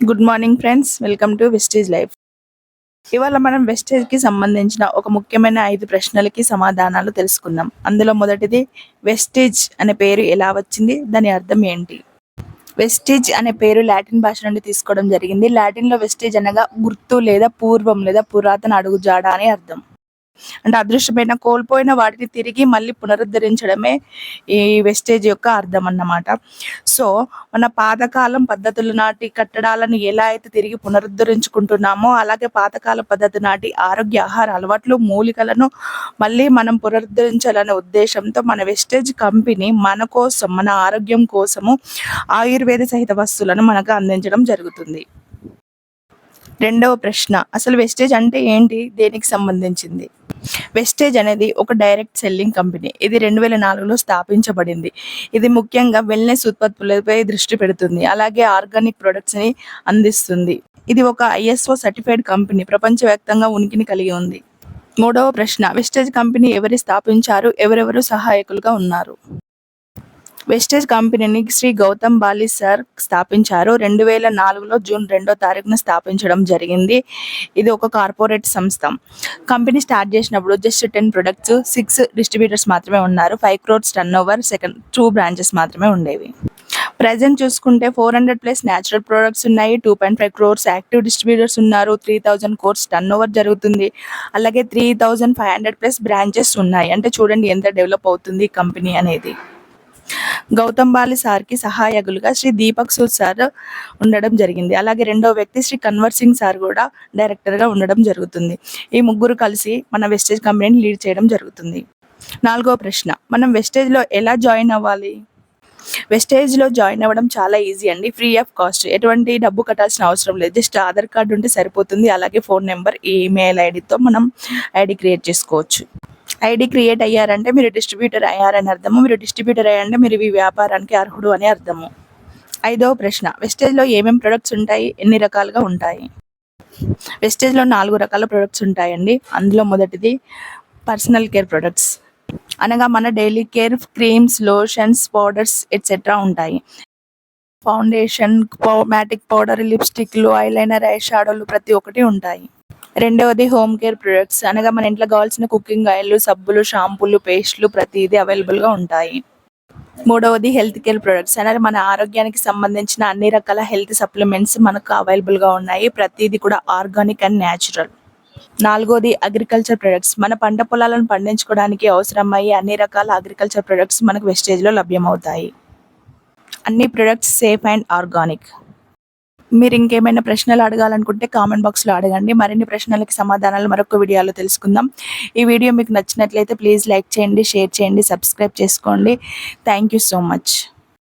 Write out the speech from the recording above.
Good morning friends, welcome to wastage life. ఇవాళ మనం వెస్టేజ్కి సంబంధించిన ఒక ముఖ్యమైన 5 ప్రశ్నలకి సమాధానాలు తెలుసుకుందాం. అందులో మొదటిది, వెస్టేజ్ అనే పేరు ఎలా వచ్చింది, దాని అర్థం ఏంటి? వెస్టేజ్ అనే పేరు లాటిన్ భాష నుండి తీసుకోవడం జరిగింది. లాటిన్లో వెస్టేజ్ అనగా గుర్తు లేదా పూర్వం లేదా పురాతన అడుగుజాడ అని అర్థం. అంటే అదృశ్యమైన కోల్పోయిన వాటిని తిరిగి మళ్ళీ పునరుద్ధరించడమే ఈ వెస్టేజ్ యొక్క అర్థం అన్నమాట. సో మన పాతకాలం పద్ధతుల నాటి కట్టడాలను ఎలా అయితే తిరిగి పునరుద్ధరించుకుంటున్నామో, అలాగే పాతకాల పద్ధతి నాటి ఆరోగ్య ఆహార అలవాట్లు మూలికలను మళ్ళీ మనం పునరుద్ధరించాలనే ఉద్దేశంతో మన వెస్టేజ్ కంపెనీ మన కోసం, మన ఆరోగ్యం కోసము ఆయుర్వేద సహిత వస్తువులను మనకు అందించడం జరుగుతుంది. రెండవ ప్రశ్న, అసలు వెస్టేజ్ అంటే ఏంటి, దేనికి సంబంధించింది? వెస్టేజ్ అనేది ఒక డైరెక్ట్ సెల్లింగ్ కంపెనీ. ఇది 2004లో స్థాపించబడింది. ఇది ముఖ్యంగా వెల్నెస్ ఉత్పత్తులపై దృష్టి పెడుతుంది, అలాగే ఆర్గానిక్ ప్రొడక్ట్స్ని అందిస్తుంది. ఇది ఒక ISO సర్టిఫైడ్ కంపెనీ, ప్రపంచవ్యాప్తంగా ఉనికిని కలిగి ఉంది. మూడవ ప్రశ్న, వెస్టేజ్ కంపెనీ ఎవరు స్థాపించారు, ఎవరెవరు సహాయకులుగా ఉన్నారు? వెస్టేజ్ కంపెనీని శ్రీ గౌతమ్ బాలి సార్ స్థాపించారు. 2004లో జూన్ 2వ తారీఖున స్థాపించడం జరిగింది. ఇది ఒక కార్పొరేట్ సంస్థ. కంపెనీ స్టార్ట్ చేసినప్పుడు జస్ట్ 10 ప్రొడక్ట్స్, 6 డిస్ట్రిబ్యూటర్స్ మాత్రమే ఉన్నారు. 5 crores టర్నోవర్, 2 బ్రాంచెస్ మాత్రమే ఉండేవి. ప్రజెంట్ చూసుకుంటే 400+ న్యాచురల్ ప్రొడక్ట్స్ ఉన్నాయి, 2.5 crores యాక్టివ్ డిస్ట్రిబ్యూటర్స్ ఉన్నారు, 3000 crores టర్నోవర్ జరుగుతుంది, అలాగే 3500+ బ్రాంచెస్ ఉన్నాయి. అంటే చూడండి ఎంత డెవలప్ అవుతుంది కంపెనీ అనేది. గౌతమ్ బాలి సార్కి సహాయకులుగా శ్రీ దీపక్ సూద్ సార్ ఉండడం జరిగింది. అలాగే రెండవ వ్యక్తి శ్రీ కన్వర్ సింగ్ సార్ కూడా డైరెక్టర్గా ఉండడం జరుగుతుంది. ఈ ముగ్గురు కలిసి మన వెస్టేజ్ కంపెనీని లీడ్ చేయడం జరుగుతుంది. నాలుగవ ప్రశ్న, మనం వెస్టేజ్లో ఎలా జాయిన్ అవ్వాలి? వెస్టేజ్లో జాయిన్ అవ్వడం చాలా ఈజీ అండి, ఫ్రీ ఆఫ్ కాస్ట్. ఎటువంటి డబ్బు కట్టాల్సిన అవసరం లేదు. జస్ట్ ఆధార్ కార్డు ఉంటే సరిపోతుంది, అలాగే ఫోన్ నెంబర్, ఈమెయిల్ ఐడితో మనం ఐడి క్రియేట్ చేసుకోవచ్చు. ఐడి క్రియేట్ అయ్యారంటే మీరు డిస్ట్రిబ్యూటర్ అయ్యారని అర్థము. మీరు డిస్ట్రిబ్యూటర్ అయ్యారంటే మీరు ఈ వ్యాపారానికి అర్హుడు అని అర్థము. ఐదవ ప్రశ్న, వెస్టేజ్లో ఏమేమి ప్రొడక్ట్స్ ఉంటాయి, ఎన్ని రకాలుగా ఉంటాయి? వెస్టేజ్లో 4 రకాల ప్రొడక్ట్స్ ఉంటాయండి. అందులో మొదటిది పర్సనల్ కేర్ ప్రొడక్ట్స్, అనగా మన daily care creams, lotions, powders etcetera ఉంటాయి. ఫౌండేషన్, మ్యాటిక్ పౌడర్, లిప్స్టిక్లు, ఐలైనర్, ఐ షాడోలు ప్రతి ఒక్కటి ఉంటాయి. రెండవది హోమ్ కేర్ ప్రొడక్ట్స్, అనగా మన ఇంట్లో కావాల్సిన కుకింగ్ ఆయిల్, సబ్బులు, షాంపూలు, పేస్ట్లు ప్రతిదీ అవైలబుల్గా ఉంటాయి. మూడవది హెల్త్ కేర్ ప్రొడక్ట్స్, అనగా మన ఆరోగ్యానికి సంబంధించిన అన్ని రకాల హెల్త్ సప్లిమెంట్స్ మనకు అవైలబుల్గా ఉన్నాయి, ప్రతిదీ కూడా ఆర్గానిక్ అండ్ న్యాచురల్. నాలుగోది అగ్రికల్చర్ ప్రొడక్ట్స్, మన పంట పొలాలను పండించుకోవడానికి అవసరమయ్యే అన్ని రకాల అగ్రికల్చర్ ప్రొడక్ట్స్ మనకు వెస్టేజ్లో లభ్యమవుతాయి. అన్ని ప్రొడక్ట్స్ సేఫ్ అండ్ ఆర్గానిక్. మీరు ఇంకేమైనా ప్రశ్నలు అడగాలనుకుంటే కామెంట్ బాక్స్లో అడగండి. మరిన్ని ప్రశ్నలకి సమాధానాలు మరొక వీడియోలో తెలుసుకుందాం. ఈ వీడియో మీకు నచ్చినట్లయితే ప్లీజ్ లైక్ చేయండి, షేర్ చేయండి, సబ్స్క్రైబ్ చేసుకోండి. Thank you so much.